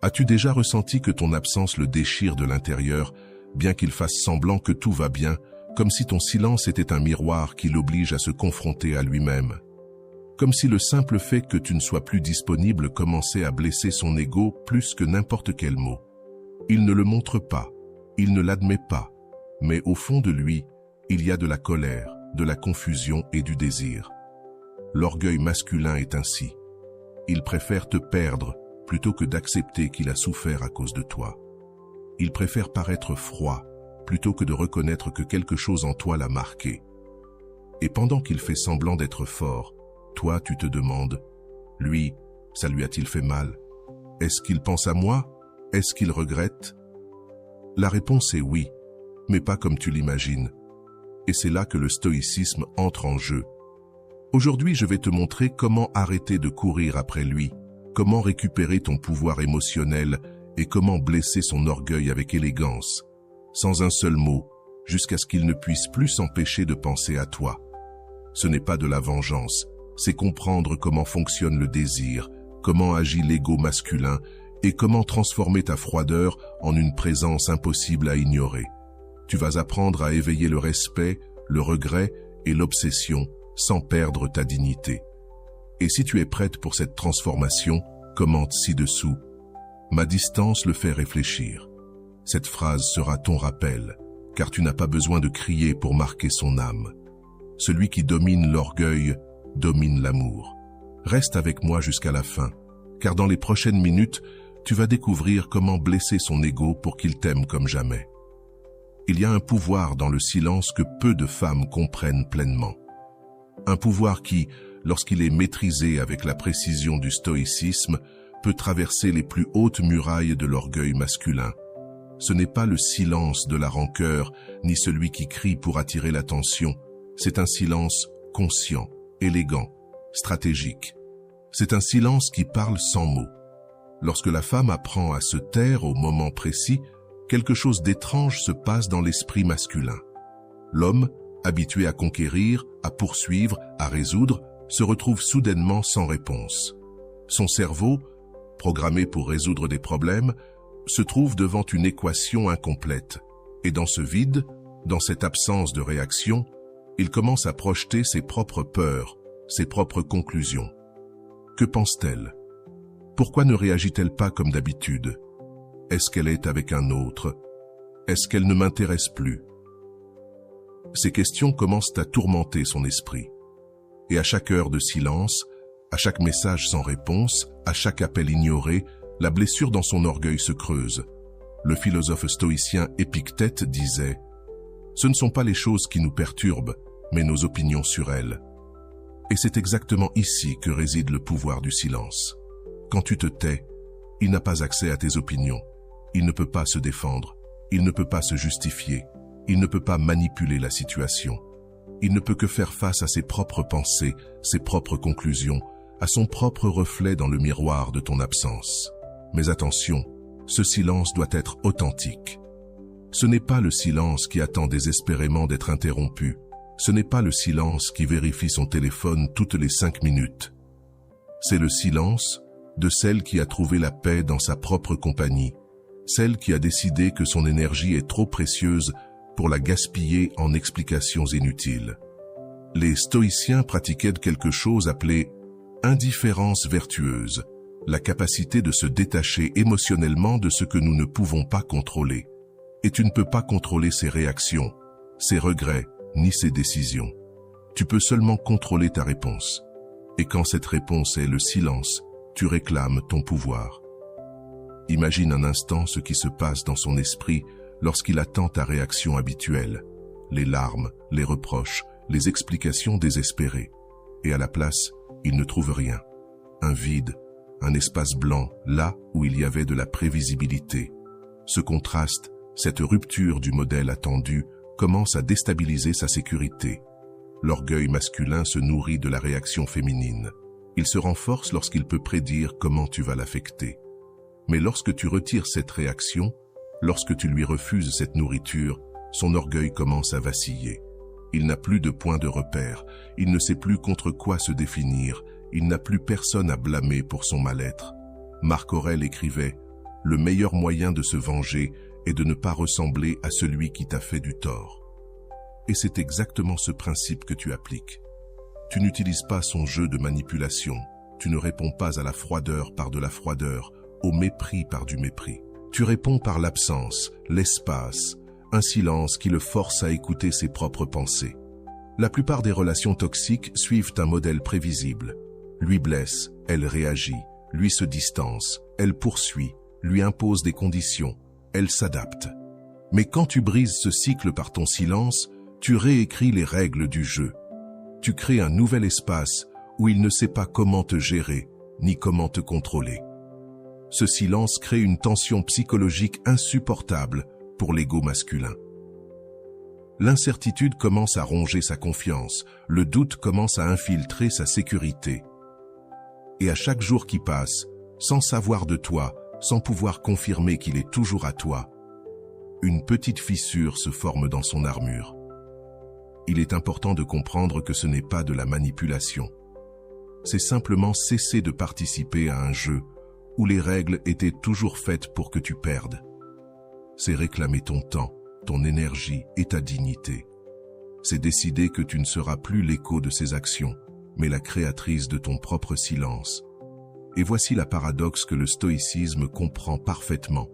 As-tu déjà ressenti que ton absence le déchire de l'intérieur, bien qu'il fasse semblant que tout va bien, comme si ton silence était un miroir qui l'oblige à se confronter à lui-même? Comme si le simple fait que tu ne sois plus disponible commençait à blesser son ego plus que n'importe quel mot. Il ne le montre pas, il ne l'admet pas, mais au fond de lui, il y a de la colère, de la confusion et du désir. L'orgueil masculin est ainsi. Il préfère te perdre plutôt que d'accepter qu'il a souffert à cause de toi. Il préfère paraître froid plutôt que de reconnaître que quelque chose en toi l'a marqué. Et pendant qu'il fait semblant d'être fort, toi tu te demandes, lui, ça lui a-t-il fait mal? Est-ce qu'il pense à moi? Est-ce qu'il regrette? La réponse est oui, mais pas comme tu l'imagines. Et c'est là que le stoïcisme entre en jeu. Aujourd'hui, je vais te montrer comment arrêter de courir après lui, comment récupérer ton pouvoir émotionnel et comment blesser son orgueil avec élégance, sans un seul mot, jusqu'à ce qu'il ne puisse plus s'empêcher de penser à toi. Ce n'est pas de la vengeance, c'est comprendre comment fonctionne le désir, comment agit l'ego masculin et comment transformer ta froideur en une présence impossible à ignorer. Tu vas apprendre à éveiller le respect, le regret et l'obsession sans perdre ta dignité. Et si tu es prête pour cette transformation, commente ci-dessous. Ma distance le fait réfléchir. Cette phrase sera ton rappel, car tu n'as pas besoin de crier pour marquer son âme. Celui qui domine l'orgueil domine l'amour. Reste avec moi jusqu'à la fin, car dans les prochaines minutes, tu vas découvrir comment blesser son ego pour qu'il t'aime comme jamais. Il y a un pouvoir dans le silence que peu de femmes comprennent pleinement. Un pouvoir qui, lorsqu'il est maîtrisé avec la précision du stoïcisme, peut traverser les plus hautes murailles de l'orgueil masculin. Ce n'est pas le silence de la rancœur, ni celui qui crie pour attirer l'attention. C'est un silence conscient, élégant, stratégique. C'est un silence qui parle sans mots. Lorsque la femme apprend à se taire au moment précis, quelque chose d'étrange se passe dans l'esprit masculin. L'homme, habitué à conquérir, à poursuivre, à résoudre, se retrouve soudainement sans réponse. Son cerveau, programmé pour résoudre des problèmes, se trouve devant une équation incomplète. Et dans ce vide, dans cette absence de réaction, il commence à projeter ses propres peurs, ses propres conclusions. Que pense-t-elle? Pourquoi ne réagit-elle pas comme d'habitude? Est-ce qu'elle est avec un autre? Est-ce qu'elle ne m'intéresse plus? Ces questions commencent à tourmenter son esprit. Et à chaque heure de silence, à chaque message sans réponse, à chaque appel ignoré, la blessure dans son orgueil se creuse. Le philosophe stoïcien Épictète disait « Ce ne sont pas les choses qui nous perturbent, mais nos opinions sur elles. » Et c'est exactement ici que réside le pouvoir du silence. Quand tu te tais, il n'a pas accès à tes opinions. Il ne peut pas se défendre. Il ne peut pas se justifier. Il ne peut pas manipuler la situation. Il ne peut que faire face à ses propres pensées, ses propres conclusions, à son propre reflet dans le miroir de ton absence. Mais attention, ce silence doit être authentique. Ce n'est pas le silence qui attend désespérément d'être interrompu. Ce n'est pas le silence qui vérifie son téléphone toutes les 5 minutes. C'est le silence de celle qui a trouvé la paix dans sa propre compagnie, celle qui a décidé que son énergie est trop précieuse pour la gaspiller en explications inutiles. Les stoïciens pratiquaient quelque chose appelé indifférence vertueuse, la capacité de se détacher émotionnellement de ce que nous ne pouvons pas contrôler. Et tu ne peux pas contrôler ses réactions, ses regrets, ni ses décisions. Tu peux seulement contrôler ta réponse. Et quand cette réponse est le silence, tu réclames ton pouvoir. Imagine un instant ce qui se passe dans son esprit lorsqu'il attend ta réaction habituelle, les larmes, les reproches, les explications désespérées. Et à la place, il ne trouve rien. Un vide, un espace blanc, là où il y avait de la prévisibilité. Ce contraste, cette rupture du modèle attendu, commence à déstabiliser sa sécurité. L'orgueil masculin se nourrit de la réaction féminine. Il se renforce lorsqu'il peut prédire comment tu vas l'affecter. Mais lorsque tu retires cette réaction, lorsque tu lui refuses cette nourriture, son orgueil commence à vaciller. Il n'a plus de point de repère, il ne sait plus contre quoi se définir, il n'a plus personne à blâmer pour son mal-être. Marc Aurèle écrivait « le meilleur moyen de se venger est de ne pas ressembler à celui qui t'a fait du tort. Et c'est exactement ce principe que tu appliques. Tu n'utilises pas son jeu de manipulation, tu ne réponds pas à la froideur par de la froideur, au mépris par du mépris. Tu réponds par l'absence, l'espace, un silence qui le force à écouter ses propres pensées. La plupart des relations toxiques suivent un modèle prévisible. Lui blesse, elle réagit, lui se distance, elle poursuit, lui impose des conditions, elle s'adapte. Mais quand tu brises ce cycle par ton silence, tu réécris les règles du jeu. Tu crées un nouvel espace où il ne sait pas comment te gérer, ni comment te contrôler. Ce silence crée une tension psychologique insupportable pour l'ego masculin. L'incertitude commence à ronger sa confiance, le doute commence à infiltrer sa sécurité. Et à chaque jour qui passe, sans savoir de toi, sans pouvoir confirmer qu'il est toujours à toi, une petite fissure se forme dans son armure. Il est important de comprendre que ce n'est pas de la manipulation. C'est simplement cesser de participer à un jeu où les règles étaient toujours faites pour que tu perdes. C'est réclamer ton temps, ton énergie et ta dignité. C'est décider que tu ne seras plus l'écho de ses actions, mais la créatrice de ton propre silence. Et voici la paradoxe que le stoïcisme comprend parfaitement.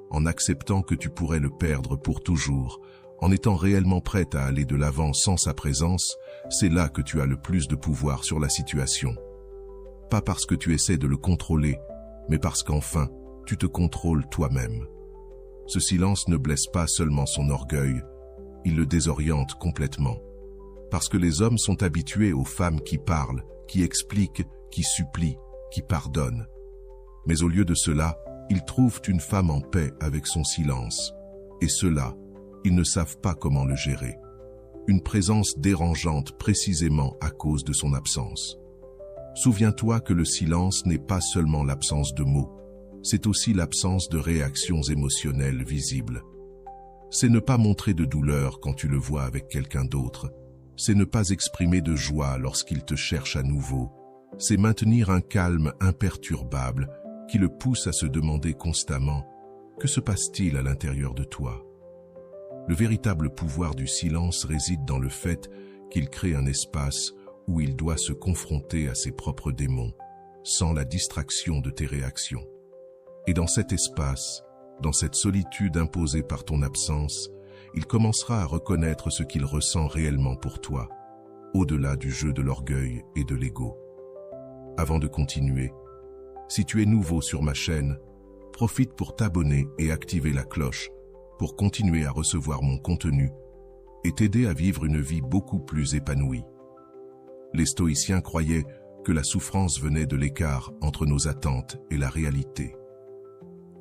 En acceptant que tu pourrais le perdre pour toujours, en étant réellement prête à aller de l'avant sans sa présence, c'est là que tu as le plus de pouvoir sur la situation. Pas parce que tu essaies de le contrôler, mais parce qu'enfin, tu te contrôles toi-même. Ce silence ne blesse pas seulement son orgueil, il le désoriente complètement. Parce que les hommes sont habitués aux femmes qui parlent, qui expliquent, qui supplient, qui pardonnent. Mais au lieu de cela, ils trouvent une femme en paix avec son silence. Et cela, ils ne savent pas comment le gérer. Une présence dérangeante précisément à cause de son absence. Souviens-toi que le silence n'est pas seulement l'absence de mots, c'est aussi l'absence de réactions émotionnelles visibles. C'est ne pas montrer de douleur quand tu le vois avec quelqu'un d'autre. C'est ne pas exprimer de joie lorsqu'il te cherche à nouveau. C'est maintenir un calme imperturbable qui le pousse à se demander constamment « Que se passe-t-il à l'intérieur de toi ?» Le véritable pouvoir du silence réside dans le fait qu'il crée un espace où il doit se confronter à ses propres démons, sans la distraction de tes réactions. Et dans cet espace, dans cette solitude imposée par ton absence, il commencera à reconnaître ce qu'il ressent réellement pour toi, au-delà du jeu de l'orgueil et de l'ego. Avant de continuer, si tu es nouveau sur ma chaîne, profite pour t'abonner et activer la cloche pour continuer à recevoir mon contenu et t'aider à vivre une vie beaucoup plus épanouie. Les stoïciens croyaient que la souffrance venait de l'écart entre nos attentes et la réalité.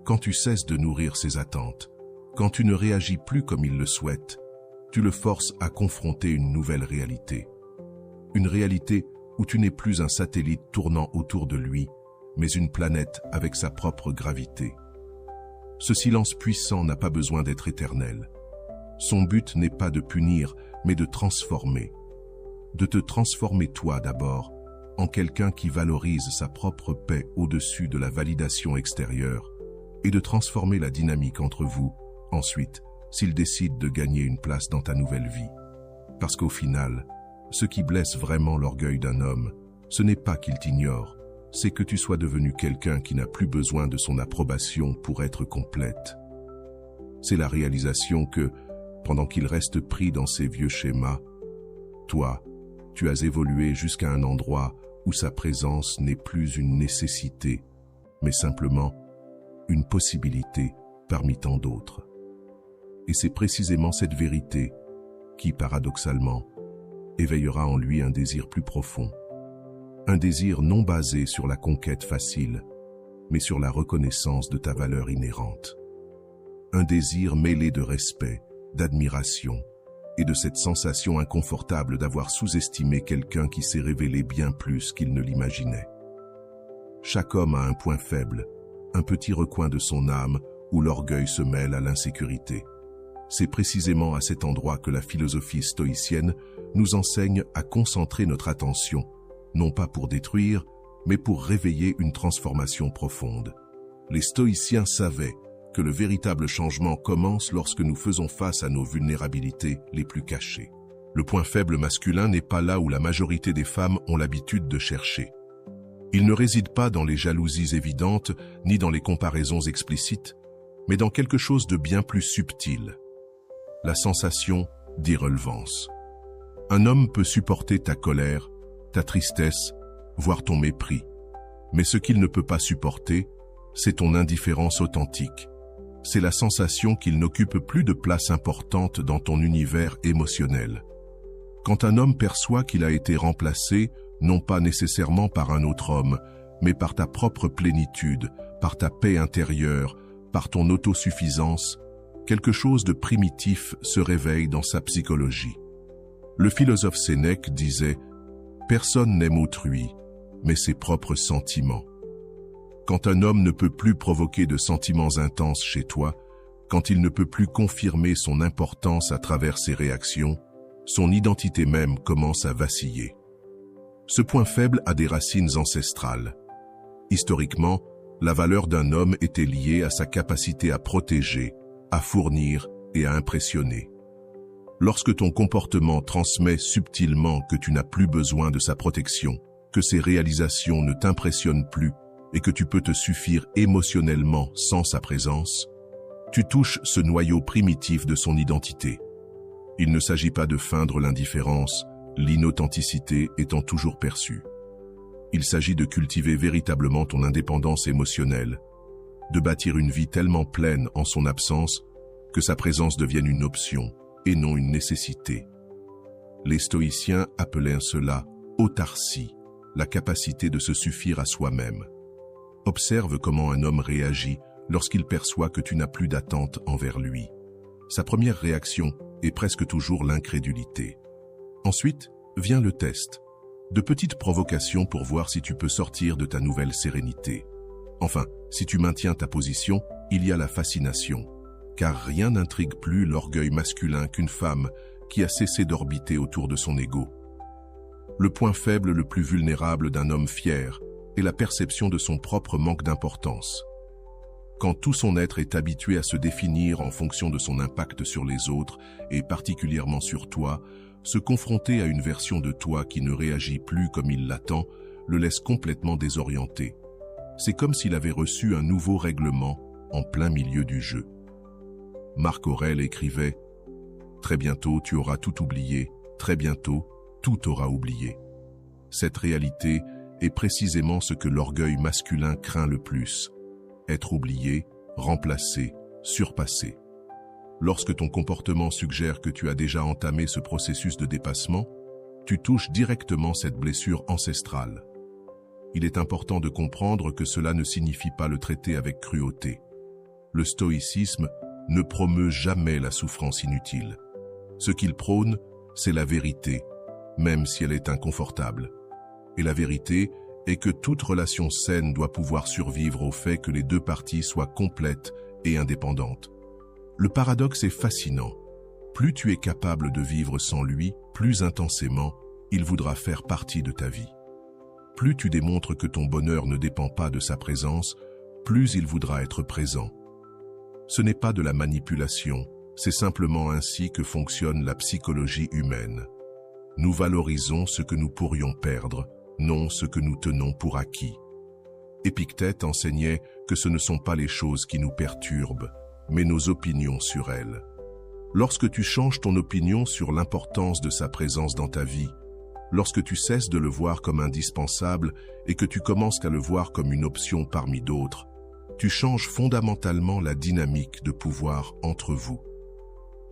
Quand tu cesses de nourrir ces attentes, quand tu ne réagis plus comme il le souhaite, tu le forces à confronter une nouvelle réalité. Une réalité où tu n'es plus un satellite tournant autour de lui, mais une planète avec sa propre gravité. Ce silence puissant n'a pas besoin d'être éternel. Son but n'est pas de punir, mais de transformer. De te transformer toi d'abord, en quelqu'un qui valorise sa propre paix au-dessus de la validation extérieure, et de transformer la dynamique entre vous, ensuite, s'il décide de gagner une place dans ta nouvelle vie. Parce qu'au final, ce qui blesse vraiment l'orgueil d'un homme, ce n'est pas qu'il t'ignore, c'est que tu sois devenu quelqu'un qui n'a plus besoin de son approbation pour être complète. C'est la réalisation que, pendant qu'il reste pris dans ses vieux schémas, toi, tu as évolué jusqu'à un endroit où sa présence n'est plus une nécessité, mais simplement une possibilité parmi tant d'autres. Et c'est précisément cette vérité qui, paradoxalement, éveillera en lui un désir plus profond. Un désir non basé sur la conquête facile, mais sur la reconnaissance de ta valeur inhérente. Un désir mêlé de respect, d'admiration et de cette sensation inconfortable d'avoir sous-estimé quelqu'un qui s'est révélé bien plus qu'il ne l'imaginait. Chaque homme a un point faible, un petit recoin de son âme où l'orgueil se mêle à l'insécurité. C'est précisément à cet endroit que la philosophie stoïcienne nous enseigne à concentrer notre attention, non pas pour détruire, mais pour réveiller une transformation profonde. Les stoïciens savaient que le véritable changement commence lorsque nous faisons face à nos vulnérabilités les plus cachées. Le point faible masculin n'est pas là où la majorité des femmes ont l'habitude de chercher. Il ne réside pas dans les jalousies évidentes ni dans les comparaisons explicites, mais dans quelque chose de bien plus subtil. La sensation d'irrelevance. Un homme peut supporter ta colère, ta tristesse, voire ton mépris. Mais ce qu'il ne peut pas supporter, c'est ton indifférence authentique. C'est la sensation qu'il n'occupe plus de place importante dans ton univers émotionnel. Quand un homme perçoit qu'il a été remplacé, non pas nécessairement par un autre homme, mais par ta propre plénitude, par ta paix intérieure, par ton autosuffisance, quelque chose de primitif se réveille dans sa psychologie. Le philosophe Sénèque disait « Personne n'aime autrui, mais ses propres sentiments ». Quand un homme ne peut plus provoquer de sentiments intenses chez toi, quand il ne peut plus confirmer son importance à travers ses réactions, son identité même commence à vaciller. Ce point faible a des racines ancestrales. Historiquement, la valeur d'un homme était liée à sa capacité à protéger, à fournir et à impressionner. Lorsque ton comportement transmet subtilement que tu n'as plus besoin de sa protection, que ses réalisations ne t'impressionnent plus et que tu peux te suffire émotionnellement sans sa présence, tu touches ce noyau primitif de son identité. Il ne s'agit pas de feindre l'indifférence, l'inauthenticité étant toujours perçue. Il s'agit de cultiver véritablement ton indépendance émotionnelle, de bâtir une vie tellement pleine en son absence que sa présence devienne une option et non une nécessité. Les stoïciens appelaient cela autarcie, la capacité de se suffire à soi-même. Observe comment un homme réagit lorsqu'il perçoit que tu n'as plus d'attente envers lui. Sa première réaction est presque toujours l'incrédulité. Ensuite, vient le test. De petites provocations pour voir si tu peux sortir de ta nouvelle sérénité. Enfin, si tu maintiens ta position, il y a la fascination. Car rien n'intrigue plus l'orgueil masculin qu'une femme qui a cessé d'orbiter autour de son ego. Le point faible le plus vulnérable d'un homme fier est la perception de son propre manque d'importance. Quand tout son être est habitué à se définir en fonction de son impact sur les autres, et particulièrement sur toi, se confronter à une version de toi qui ne réagit plus comme il l'attend, le laisse complètement désorienté. C'est comme s'il avait reçu un nouveau règlement en plein milieu du jeu. Marc Aurèle écrivait « Très bientôt tu auras tout oublié, très bientôt tout aura oublié ». Cette réalité est précisément ce que l'orgueil masculin craint le plus. Être oublié, remplacé, surpassé. Lorsque ton comportement suggère que tu as déjà entamé ce processus de dépassement, tu touches directement cette blessure ancestrale. Il est important de comprendre que cela ne signifie pas le traiter avec cruauté. Le stoïcisme ne promeut jamais la souffrance inutile. Ce qu'il prône, c'est la vérité, même si elle est inconfortable. Et la vérité est que toute relation saine doit pouvoir survivre au fait que les deux parties soient complètes et indépendantes. Le paradoxe est fascinant. Plus tu es capable de vivre sans lui, plus intensément, il voudra faire partie de ta vie. Plus tu démontres que ton bonheur ne dépend pas de sa présence, plus il voudra être présent. Ce n'est pas de la manipulation, c'est simplement ainsi que fonctionne la psychologie humaine. Nous valorisons ce que nous pourrions perdre, non ce que nous tenons pour acquis. Épictète enseignait que ce ne sont pas les choses qui nous perturbent, mais nos opinions sur elles. Lorsque tu changes ton opinion sur l'importance de sa présence dans ta vie, lorsque tu cesses de le voir comme indispensable et que tu commences à le voir comme une option parmi d'autres, tu changes fondamentalement la dynamique de pouvoir entre vous.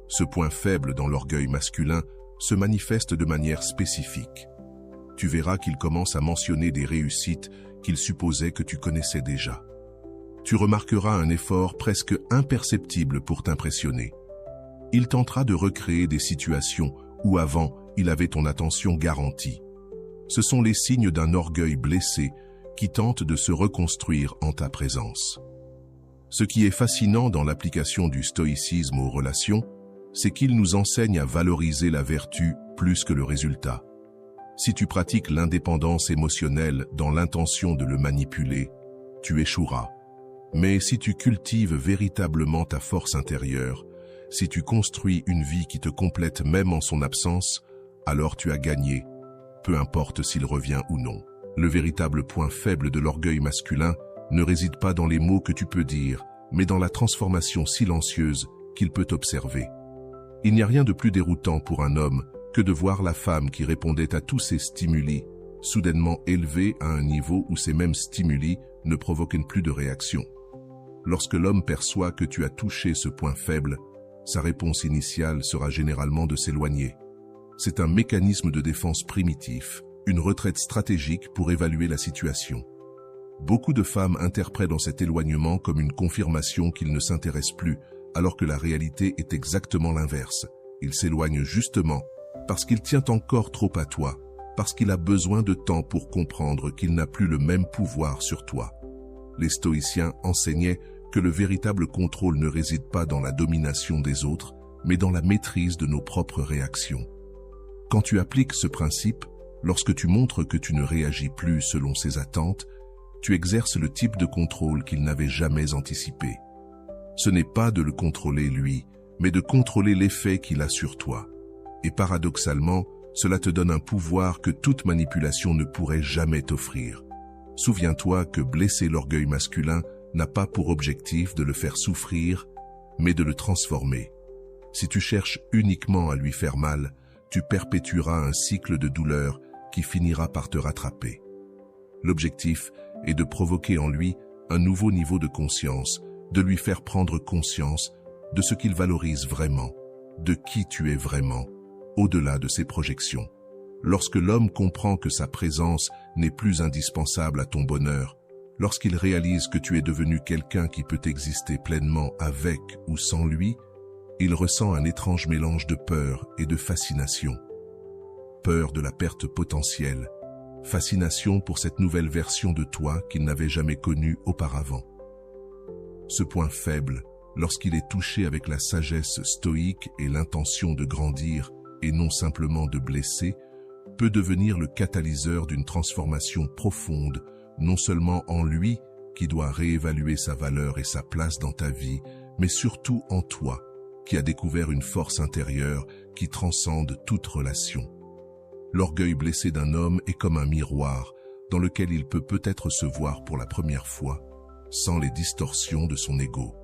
Ce point faible dans l'orgueil masculin se manifeste de manière spécifique. Tu verras qu'il commence à mentionner des réussites qu'il supposait que tu connaissais déjà. Tu remarqueras un effort presque imperceptible pour t'impressionner. Il tentera de recréer des situations où avant, il avait ton attention garantie. Ce sont les signes d'un orgueil blessé qui tente de se reconstruire en ta présence. Ce qui est fascinant dans l'application du stoïcisme aux relations, c'est qu'il nous enseigne à valoriser la vertu plus que le résultat. Si tu pratiques l'indépendance émotionnelle dans l'intention de le manipuler, tu échoueras. Mais si tu cultives véritablement ta force intérieure, si tu construis une vie qui te complète même en son absence, alors tu as gagné, peu importe s'il revient ou non. Le véritable point faible de l'orgueil masculin ne réside pas dans les mots que tu peux dire, mais dans la transformation silencieuse qu'il peut observer. Il n'y a rien de plus déroutant pour un homme que de voir la femme qui répondait à tous ses stimuli, soudainement élevée à un niveau où ces mêmes stimuli ne provoquent plus de réaction. Lorsque l'homme perçoit que tu as touché ce point faible, sa réponse initiale sera généralement de s'éloigner. C'est un mécanisme de défense primitif, une retraite stratégique pour évaluer la situation. Beaucoup de femmes interprètent dans cet éloignement comme une confirmation qu'il ne s'intéresse plus, alors que la réalité est exactement l'inverse. Il s'éloigne justement parce qu'il tient encore trop à toi, parce qu'il a besoin de temps pour comprendre qu'il n'a plus le même pouvoir sur toi. Les stoïciens enseignaient que le véritable contrôle ne réside pas dans la domination des autres, mais dans la maîtrise de nos propres réactions. Quand tu appliques ce principe, lorsque tu montres que tu ne réagis plus selon ses attentes, tu exerces le type de contrôle qu'il n'avait jamais anticipé. Ce n'est pas de le contrôler lui, mais de contrôler l'effet qu'il a sur toi. Et paradoxalement, cela te donne un pouvoir que toute manipulation ne pourrait jamais t'offrir. Souviens-toi que blesser l'orgueil masculin n'a pas pour objectif de le faire souffrir, mais de le transformer. Si tu cherches uniquement à lui faire mal, tu perpétueras un cycle de douleur qui finira par te rattraper. L'objectif est de provoquer en lui un nouveau niveau de conscience, de lui faire prendre conscience de ce qu'il valorise vraiment, de qui tu es vraiment, au-delà de ses projections. Lorsque l'homme comprend que sa présence n'est plus indispensable à ton bonheur, lorsqu'il réalise que tu es devenu quelqu'un qui peut exister pleinement avec ou sans lui, il ressent un étrange mélange de peur et de fascination. Peur de la perte potentielle, fascination pour cette nouvelle version de toi qu'il n'avait jamais connue auparavant. Ce point faible, lorsqu'il est touché avec la sagesse stoïque et l'intention de grandir et non simplement de blesser, peut devenir le catalyseur d'une transformation profonde, non seulement en lui, qui doit réévaluer sa valeur et sa place dans ta vie, mais surtout en toi, qui a découvert une force intérieure qui transcende toute relation. L'orgueil blessé d'un homme est comme un miroir dans lequel il peut peut-être se voir pour la première fois, sans les distorsions de son ego.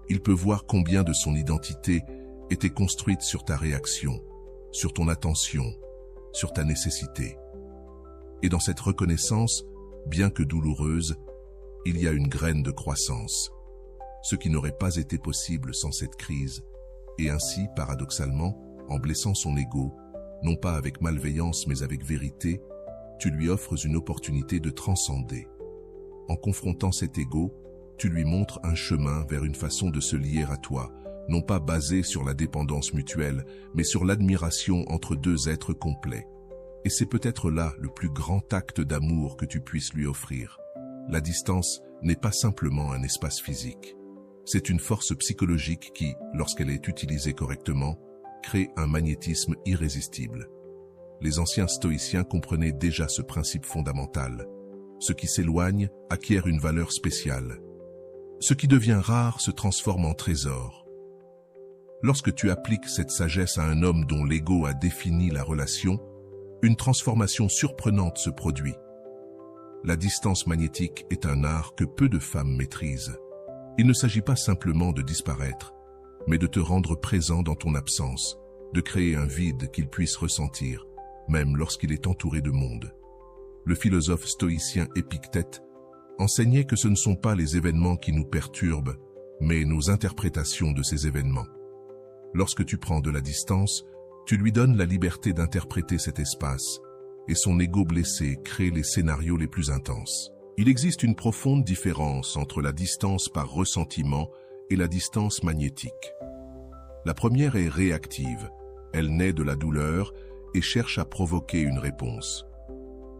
Il peut voir combien de son identité était construite sur ta réaction, sur ton attention, sur ta nécessité. Et dans cette reconnaissance, bien que douloureuse, il y a une graine de croissance, ce qui n'aurait pas été possible sans cette crise, et ainsi, paradoxalement, en blessant son ego, non pas avec malveillance mais avec vérité, tu lui offres une opportunité de transcender. En confrontant cet ego, tu lui montres un chemin vers une façon de se lier à toi, non pas basée sur la dépendance mutuelle, mais sur l'admiration entre deux êtres complets. Et c'est peut-être là le plus grand acte d'amour que tu puisses lui offrir. La distance n'est pas simplement un espace physique. C'est une force psychologique qui, lorsqu'elle est utilisée correctement, crée un magnétisme irrésistible. Les anciens stoïciens comprenaient déjà ce principe fondamental. Ce qui s'éloigne acquiert une valeur spéciale. Ce qui devient rare se transforme en trésor. Lorsque tu appliques cette sagesse à un homme dont l'ego a défini la relation, une transformation surprenante se produit. La distance magnétique est un art que peu de femmes maîtrisent. Il ne s'agit pas simplement de disparaître, mais de te rendre présent dans ton absence, de créer un vide qu'il puisse ressentir, même lorsqu'il est entouré de monde. Le philosophe stoïcien Épictète enseignait que ce ne sont pas les événements qui nous perturbent, mais nos interprétations de ces événements. Lorsque tu prends de la distance, tu lui donnes la liberté d'interpréter cet espace, et son ego blessé crée les scénarios les plus intenses. Il existe une profonde différence entre la distance par ressentiment et la distance magnétique. La première est réactive, elle naît de la douleur et cherche à provoquer une réponse.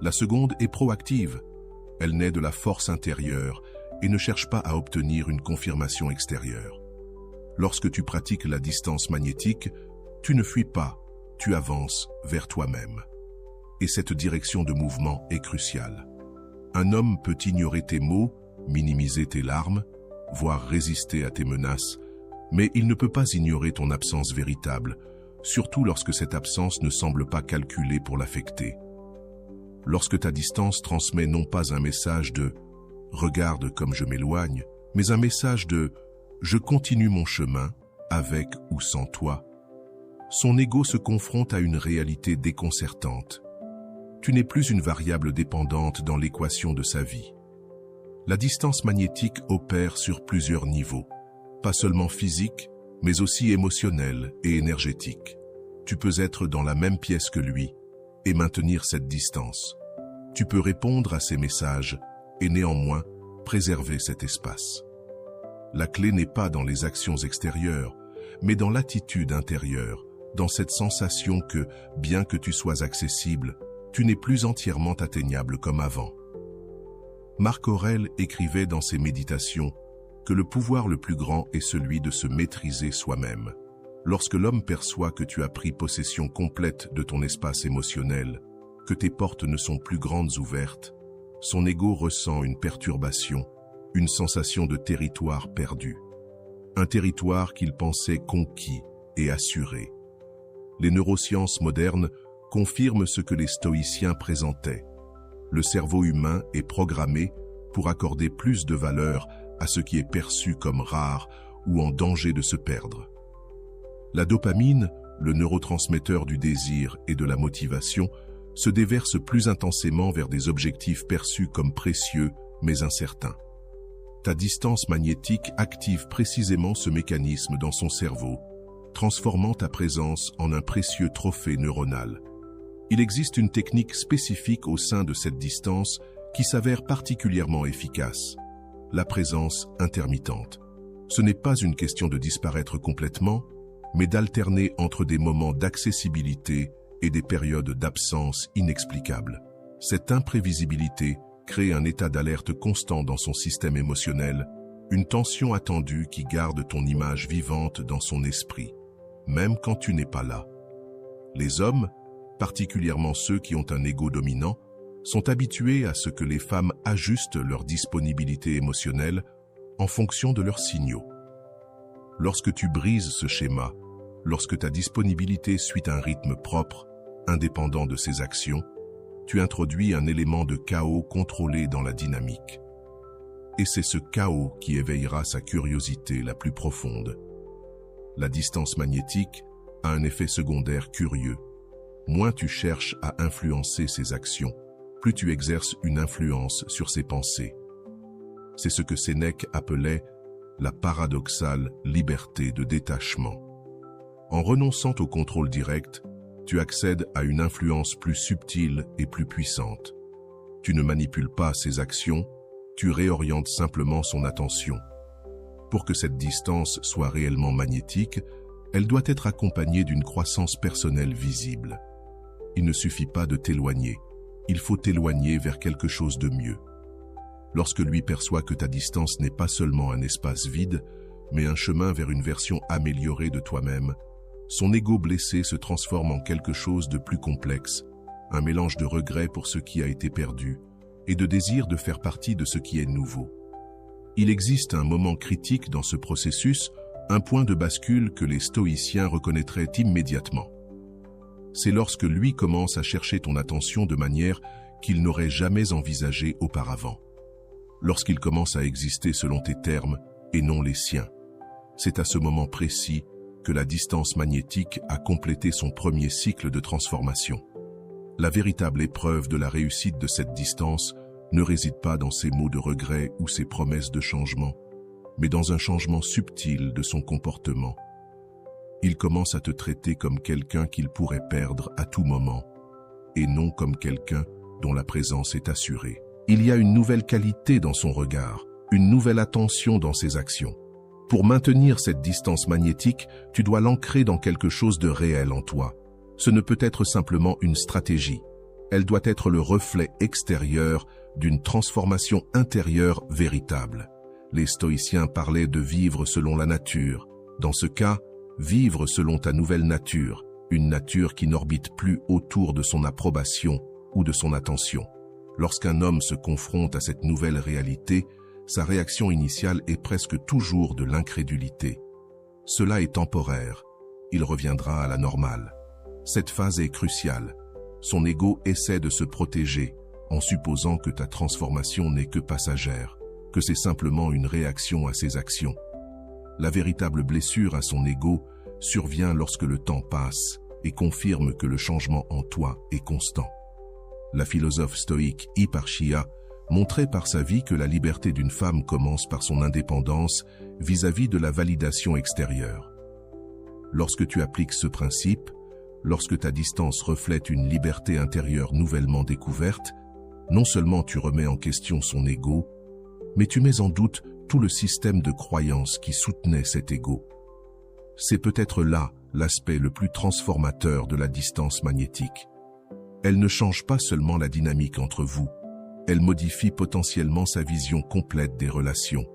La seconde est proactive, elle naît de la force intérieure et ne cherche pas à obtenir une confirmation extérieure. Lorsque tu pratiques la distance magnétique, tu ne fuis pas, tu avances vers toi-même. Et cette direction de mouvement est cruciale. Un homme peut ignorer tes mots, minimiser tes larmes, voire résister à tes menaces, mais il ne peut pas ignorer ton absence véritable, surtout lorsque cette absence ne semble pas calculée pour l'affecter. Lorsque ta distance transmet non pas un message de « regarde comme je m'éloigne », mais un message de « je continue mon chemin, avec ou sans toi », son ego se confronte à une réalité déconcertante. Tu n'es plus une variable dépendante dans l'équation de sa vie. La distance magnétique opère sur plusieurs niveaux, pas seulement physique, mais aussi émotionnel et énergétique. Tu peux être dans la même pièce que lui et maintenir cette distance. Tu peux répondre à ses messages et néanmoins préserver cet espace. La clé n'est pas dans les actions extérieures, mais dans l'attitude intérieure, dans cette sensation que, bien que tu sois accessible, tu n'es plus entièrement atteignable comme avant. Marc Aurèle écrivait dans ses méditations que le pouvoir le plus grand est celui de se maîtriser soi-même. Lorsque l'homme perçoit que tu as pris possession complète de ton espace émotionnel, que tes portes ne sont plus grandes ouvertes, son ego ressent une perturbation, une sensation de territoire perdu. Un territoire qu'il pensait conquis et assuré. Les neurosciences modernes confirment ce que les stoïciens présentaient. Le cerveau humain est programmé pour accorder plus de valeur à ce qui est perçu comme rare ou en danger de se perdre. La dopamine, le neurotransmetteur du désir et de la motivation, se déverse plus intensément vers des objectifs perçus comme précieux mais incertains. Ta distance magnétique active précisément ce mécanisme dans son cerveau, transformant ta présence en un précieux trophée neuronal. Il existe une technique spécifique au sein de cette distance qui s'avère particulièrement efficace. La présence intermittente. Ce n'est pas une question de disparaître complètement, mais d'alterner entre des moments d'accessibilité et des périodes d'absence inexplicables. Cette imprévisibilité crée un état d'alerte constant dans son système émotionnel, une tension attendue qui garde ton image vivante dans son esprit, même quand tu n'es pas là. Les hommes, particulièrement ceux qui ont un ego dominant, sont habitués à ce que les femmes ajustent leur disponibilité émotionnelle en fonction de leurs signaux. Lorsque tu brises ce schéma, lorsque ta disponibilité suit un rythme propre, indépendant de ses actions, tu introduis un élément de chaos contrôlé dans la dynamique. Et c'est ce chaos qui éveillera sa curiosité la plus profonde. La distance magnétique a un effet secondaire curieux. Moins tu cherches à influencer ses actions, plus tu exerces une influence sur ses pensées. C'est ce que Sénèque appelait la paradoxale liberté de détachement. En renonçant au contrôle direct, tu accèdes à une influence plus subtile et plus puissante. Tu ne manipules pas ses actions, tu réorientes simplement son attention. Pour que cette distance soit réellement magnétique, elle doit être accompagnée d'une croissance personnelle visible. Il ne suffit pas de t'éloigner, il faut t'éloigner vers quelque chose de mieux. Lorsque lui perçoit que ta distance n'est pas seulement un espace vide, mais un chemin vers une version améliorée de toi-même, son ego blessé se transforme en quelque chose de plus complexe, un mélange de regret pour ce qui a été perdu et de désir de faire partie de ce qui est nouveau. Il existe un moment critique dans ce processus, un point de bascule que les stoïciens reconnaîtraient immédiatement. C'est lorsque lui commence à chercher ton attention de manière qu'il n'aurait jamais envisagée auparavant. Lorsqu'il commence à exister selon tes termes et non les siens. C'est à ce moment précis que la distance magnétique a complété son premier cycle de transformation. La véritable épreuve de la réussite de cette distance ne réside pas dans ses mots de regret ou ses promesses de changement, mais dans un changement subtil de son comportement. Il commence à te traiter comme quelqu'un qu'il pourrait perdre à tout moment, et non comme quelqu'un dont la présence est assurée. Il y a une nouvelle qualité dans son regard, une nouvelle attention dans ses actions. Pour maintenir cette distance magnétique, tu dois l'ancrer dans quelque chose de réel en toi. Ce ne peut être simplement une stratégie. Elle doit être le reflet extérieur d'une transformation intérieure véritable. Les stoïciens parlaient de vivre selon la nature. Dans ce cas, vivre selon ta nouvelle nature, une nature qui n'orbite plus autour de son approbation ou de son attention. Lorsqu'un homme se confronte à cette nouvelle réalité, sa réaction initiale est presque toujours de l'incrédulité. Cela est temporaire. Il reviendra à la normale. Cette phase est cruciale. Son ego essaie de se protéger, en supposant que ta transformation n'est que passagère, que c'est simplement une réaction à ses actions. La véritable blessure à son ego survient lorsque le temps passe et confirme que le changement en toi est constant. La philosophe stoïque Hipparchia montrait par sa vie que la liberté d'une femme commence par son indépendance vis-à-vis de la validation extérieure. Lorsque tu appliques ce principe, lorsque ta distance reflète une liberté intérieure nouvellement découverte, non seulement tu remets en question son ego, mais tu mets en doute tout le système de croyances qui soutenait cet ego. C'est peut-être là l'aspect le plus transformateur de la distance magnétique. Elle ne change pas seulement la dynamique entre vous, elle modifie potentiellement sa vision complète des relations.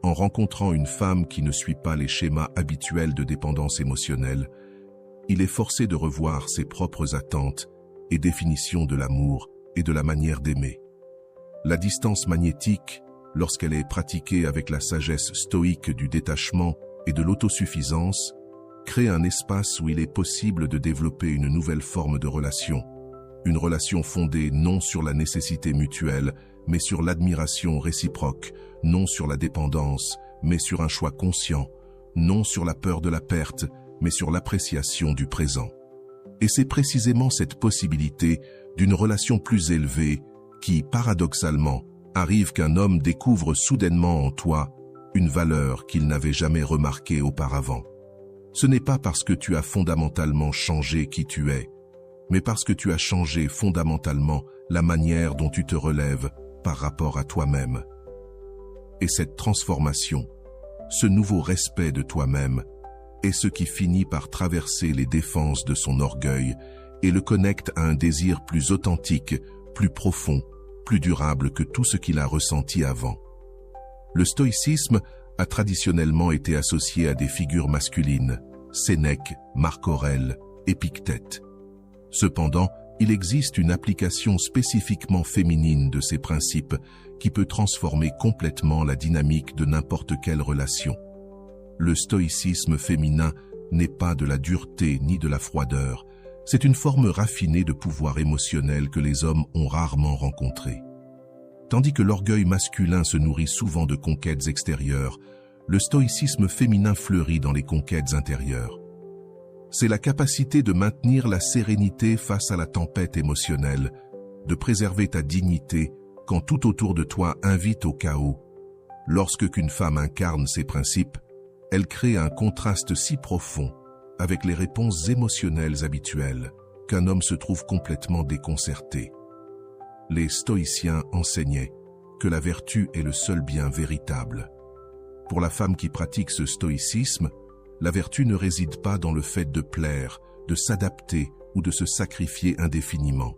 En rencontrant une femme qui ne suit pas les schémas habituels de dépendance émotionnelle, il est forcé de revoir ses propres attentes et définitions de l'amour et de la manière d'aimer. La distance magnétique, lorsqu'elle est pratiquée avec la sagesse stoïque du détachement et de l'autosuffisance, crée un espace où il est possible de développer une nouvelle forme de relation. Une relation fondée non sur la nécessité mutuelle, mais sur l'admiration réciproque, non sur la dépendance, mais sur un choix conscient, non sur la peur de la perte, mais sur l'appréciation du présent. Et c'est précisément cette possibilité d'une relation plus élevée qui, paradoxalement, arrive qu'un homme découvre soudainement en toi une valeur qu'il n'avait jamais remarquée auparavant. Ce n'est pas parce que tu as fondamentalement changé qui tu es, mais parce que tu as changé fondamentalement la manière dont tu te relèves par rapport à toi-même. Et cette transformation, ce nouveau respect de toi-même, est ce qui finit par traverser les défenses de son orgueil et le connecte à un désir plus authentique, plus profond, plus durable que tout ce qu'il a ressenti avant. Le stoïcisme a traditionnellement été associé à des figures masculines, Sénèque, Marc Aurèle, Épictète. Cependant, il existe une application spécifiquement féminine de ces principes qui peut transformer complètement la dynamique de n'importe quelle relation. Le stoïcisme féminin n'est pas de la dureté ni de la froideur, c'est une forme raffinée de pouvoir émotionnel que les hommes ont rarement rencontré. Tandis que l'orgueil masculin se nourrit souvent de conquêtes extérieures, le stoïcisme féminin fleurit dans les conquêtes intérieures. C'est la capacité de maintenir la sérénité face à la tempête émotionnelle, de préserver ta dignité quand tout autour de toi invite au chaos. Lorsque qu'une femme incarne ces principes, elle crée un contraste si profond avec les réponses émotionnelles habituelles qu'un homme se trouve complètement déconcerté. Les stoïciens enseignaient que la vertu est le seul bien véritable. Pour la femme qui pratique ce stoïcisme, la vertu ne réside pas dans le fait de plaire, de s'adapter ou de se sacrifier indéfiniment.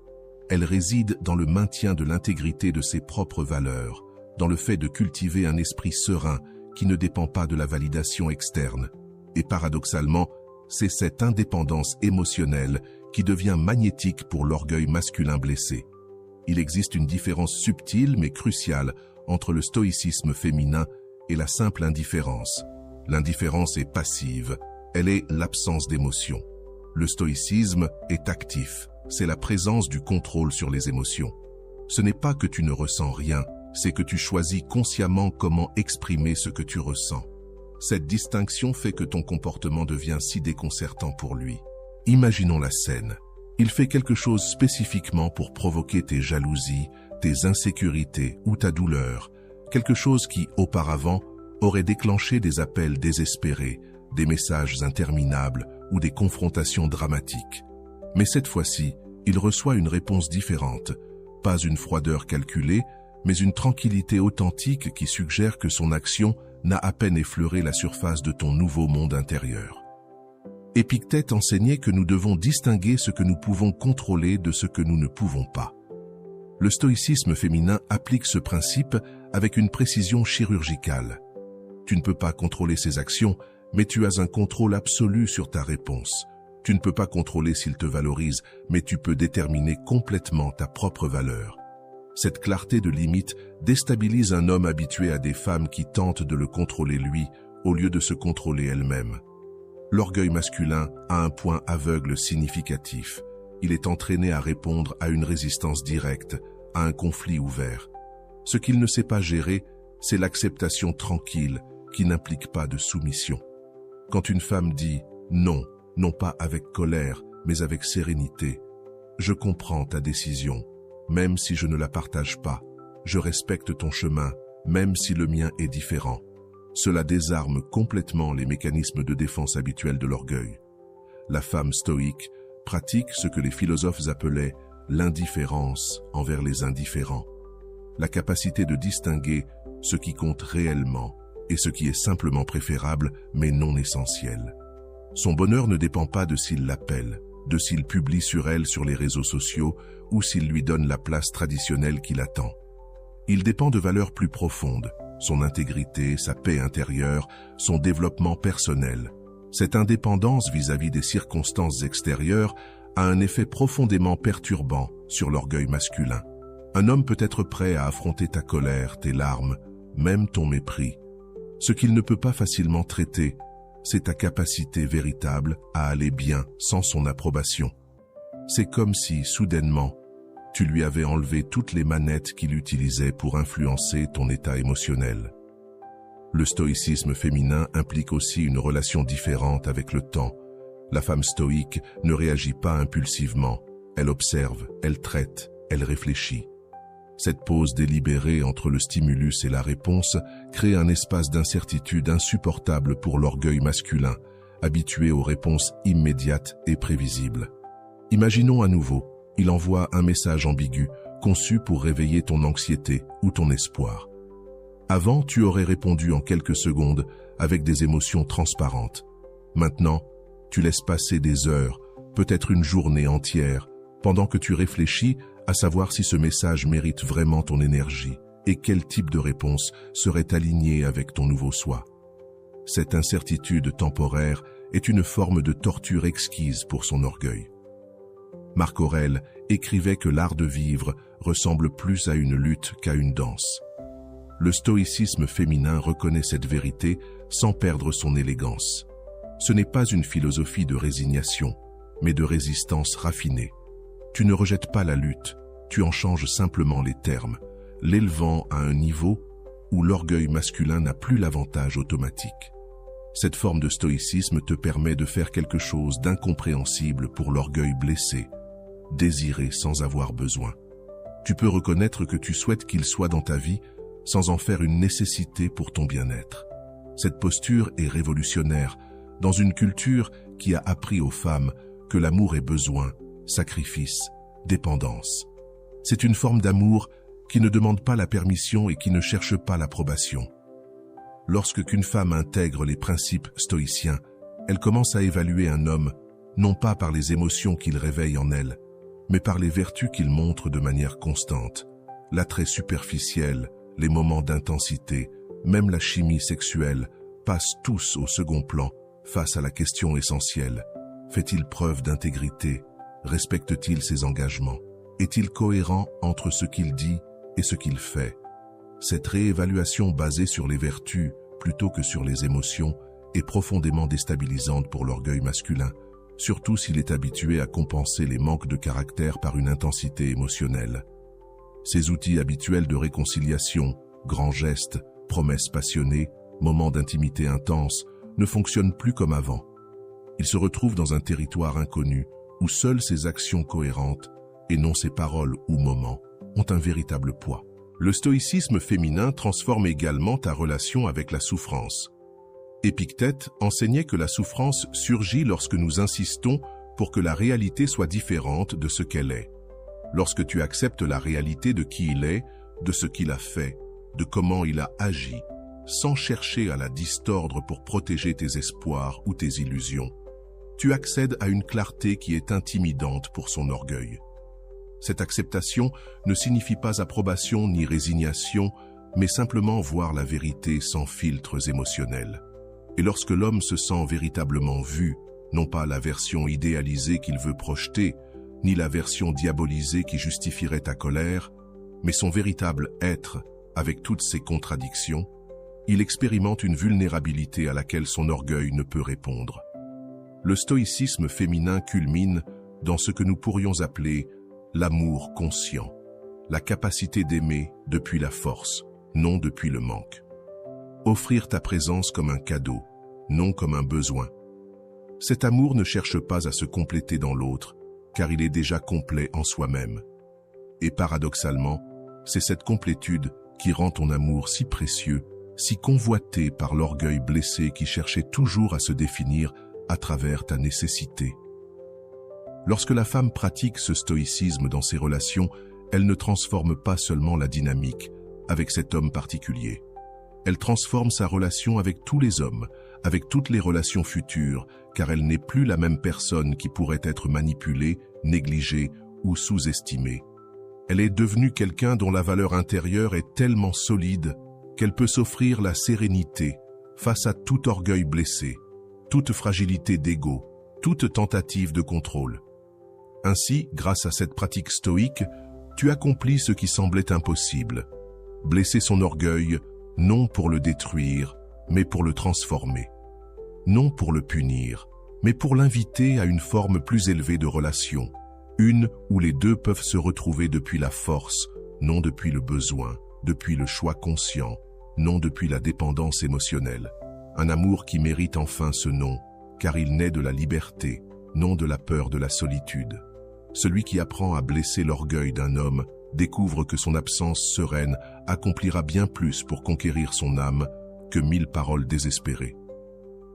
Elle réside dans le maintien de l'intégrité de ses propres valeurs, dans le fait de cultiver un esprit serein qui ne dépend pas de la validation externe. Et paradoxalement, c'est cette indépendance émotionnelle qui devient magnétique pour l'orgueil masculin blessé. Il existe une différence subtile mais cruciale entre le stoïcisme féminin et la simple indifférence. L'indifférence est passive, elle est l'absence d'émotion. Le stoïcisme est actif, c'est la présence du contrôle sur les émotions. Ce n'est pas que tu ne ressens rien, c'est que tu choisis consciemment comment exprimer ce que tu ressens. Cette distinction fait que ton comportement devient si déconcertant pour lui. Imaginons la scène. Il fait quelque chose spécifiquement pour provoquer tes jalousies, tes insécurités ou ta douleur, quelque chose qui, auparavant, aurait déclenché des appels désespérés, des messages interminables ou des confrontations dramatiques. Mais cette fois-ci, il reçoit une réponse différente, pas une froideur calculée, mais une tranquillité authentique qui suggère que son action n'a à peine effleuré la surface de ton nouveau monde intérieur. Épictète enseignait que nous devons distinguer ce que nous pouvons contrôler de ce que nous ne pouvons pas. Le stoïcisme féminin applique ce principe avec une précision chirurgicale. Tu ne peux pas contrôler ses actions, mais tu as un contrôle absolu sur ta réponse. Tu ne peux pas contrôler s'il te valorise, mais tu peux déterminer complètement ta propre valeur. Cette clarté de limite déstabilise un homme habitué à des femmes qui tentent de le contrôler lui, au lieu de se contrôler elle-même. L'orgueil masculin a un point aveugle significatif. Il est entraîné à répondre à une résistance directe, à un conflit ouvert. Ce qu'il ne sait pas gérer, c'est l'acceptation tranquille, qui n'implique pas de soumission. Quand une femme dit « non », non pas avec colère, mais avec sérénité, « je comprends ta décision, même si je ne la partage pas. Je respecte ton chemin, même si le mien est différent. » Cela désarme complètement les mécanismes de défense habituels de l'orgueil. La femme stoïque pratique ce que les philosophes appelaient l'indifférence envers les indifférents. La capacité de distinguer ce qui compte réellement et ce qui est simplement préférable mais non essentiel. Son bonheur ne dépend pas de s'il l'appelle, de s'il publie sur elle sur les réseaux sociaux ou s'il lui donne la place traditionnelle qu'il attend. Il dépend de valeurs plus profondes, son intégrité, sa paix intérieure, son développement personnel. Cette indépendance vis-à-vis des circonstances extérieures a un effet profondément perturbant sur l'orgueil masculin. Un homme peut être prêt à affronter ta colère, tes larmes, même ton mépris. Ce qu'il ne peut pas facilement traiter, c'est ta capacité véritable à aller bien sans son approbation. C'est comme si, soudainement, tu lui avais enlevé toutes les manettes qu'il utilisait pour influencer ton état émotionnel. Le stoïcisme féminin implique aussi une relation différente avec le temps. La femme stoïque ne réagit pas impulsivement. Elle observe, elle traite, elle réfléchit. Cette pause délibérée entre le stimulus et la réponse crée un espace d'incertitude insupportable pour l'orgueil masculin, habitué aux réponses immédiates et prévisibles. Imaginons à nouveau, il envoie un message ambigu, conçu pour réveiller ton anxiété ou ton espoir. Avant, tu aurais répondu en quelques secondes avec des émotions transparentes. Maintenant, tu laisses passer des heures, peut-être une journée entière, pendant que tu réfléchis à savoir si ce message mérite vraiment ton énergie et quel type de réponse serait aligné avec ton nouveau soi. Cette incertitude temporaire est une forme de torture exquise pour son orgueil. Marc Aurèle écrivait que l'art de vivre ressemble plus à une lutte qu'à une danse. Le stoïcisme féminin reconnaît cette vérité sans perdre son élégance. Ce n'est pas une philosophie de résignation, mais de résistance raffinée. Tu ne rejettes pas la lutte, tu en changes simplement les termes, l'élevant à un niveau où l'orgueil masculin n'a plus l'avantage automatique. Cette forme de stoïcisme te permet de faire quelque chose d'incompréhensible pour l'orgueil blessé, désirer sans avoir besoin. Tu peux reconnaître que tu souhaites qu'il soit dans ta vie sans en faire une nécessité pour ton bien-être. Cette posture est révolutionnaire dans une culture qui a appris aux femmes que l'amour est besoin, sacrifice, dépendance. C'est une forme d'amour qui ne demande pas la permission et qui ne cherche pas l'approbation. Lorsqu'une femme intègre les principes stoïciens, elle commence à évaluer un homme, non pas par les émotions qu'il réveille en elle, mais par les vertus qu'il montre de manière constante. L'attrait superficiel, les moments d'intensité, même la chimie sexuelle, passent tous au second plan face à la question essentielle. Fait-il preuve d'intégrité? Respecte-t-il ses engagements? Est-il cohérent entre ce qu'il dit et ce qu'il fait? Cette réévaluation basée sur les vertus plutôt que sur les émotions est profondément déstabilisante pour l'orgueil masculin, surtout s'il est habitué à compenser les manques de caractère par une intensité émotionnelle. Ces outils habituels de réconciliation, grands gestes, promesses passionnées, moments d'intimité intense, ne fonctionnent plus comme avant. Il se retrouve dans un territoire inconnu où seules ses actions cohérentes, et non ses paroles ou moments, ont un véritable poids. Le stoïcisme féminin transforme également ta relation avec la souffrance. Épictète enseignait que la souffrance surgit lorsque nous insistons pour que la réalité soit différente de ce qu'elle est. Lorsque tu acceptes la réalité de qui il est, de ce qu'il a fait, de comment il a agi, sans chercher à la distordre pour protéger tes espoirs ou tes illusions, tu accèdes à une clarté qui est intimidante pour son orgueil. Cette acceptation ne signifie pas approbation ni résignation, mais simplement voir la vérité sans filtres émotionnels. Et lorsque l'homme se sent véritablement vu, non pas la version idéalisée qu'il veut projeter, ni la version diabolisée qui justifierait ta colère, mais son véritable être, avec toutes ses contradictions, il expérimente une vulnérabilité à laquelle son orgueil ne peut répondre. Le stoïcisme féminin culmine dans ce que nous pourrions appeler l'amour conscient, la capacité d'aimer depuis la force, non depuis le manque. Offrir ta présence comme un cadeau, non comme un besoin. Cet amour ne cherche pas à se compléter dans l'autre, car il est déjà complet en soi-même. Et paradoxalement, c'est cette complétude qui rend ton amour si précieux, si convoité par l'orgueil blessé qui cherchait toujours à se définir à travers ta nécessité. Lorsque la femme pratique ce stoïcisme dans ses relations, elle ne transforme pas seulement la dynamique avec cet homme particulier. Elle transforme sa relation avec tous les hommes, avec toutes les relations futures, car elle n'est plus la même personne qui pourrait être manipulée, négligée ou sous-estimée. Elle est devenue quelqu'un dont la valeur intérieure est tellement solide qu'elle peut s'offrir la sérénité face à tout orgueil blessé, toute fragilité d'ego, toute tentative de contrôle. Ainsi, grâce à cette pratique stoïque, tu accomplis ce qui semblait impossible. Blesser son orgueil, non pour le détruire, mais pour le transformer. Non pour le punir, mais pour l'inviter à une forme plus élevée de relation. Une où les deux peuvent se retrouver depuis la force, non depuis le besoin, depuis le choix conscient, non depuis la dépendance émotionnelle. Un amour qui mérite enfin ce nom, car il naît de la liberté, non de la peur de la solitude. Celui qui apprend à blesser l'orgueil d'un homme découvre que son absence sereine accomplira bien plus pour conquérir son âme que 1000 paroles désespérées.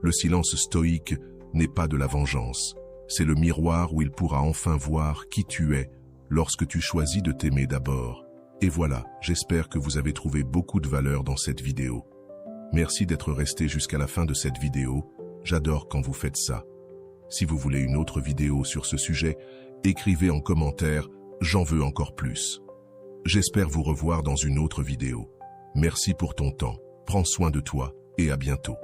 Le silence stoïque n'est pas de la vengeance, c'est le miroir où il pourra enfin voir qui tu es lorsque tu choisis de t'aimer d'abord. Et voilà, j'espère que vous avez trouvé beaucoup de valeur dans cette vidéo. Merci d'être resté jusqu'à la fin de cette vidéo, j'adore quand vous faites ça. Si vous voulez une autre vidéo sur ce sujet, écrivez en commentaire « J'en veux encore plus ». J'espère vous revoir dans une autre vidéo. Merci pour ton temps, prends soin de toi et à bientôt.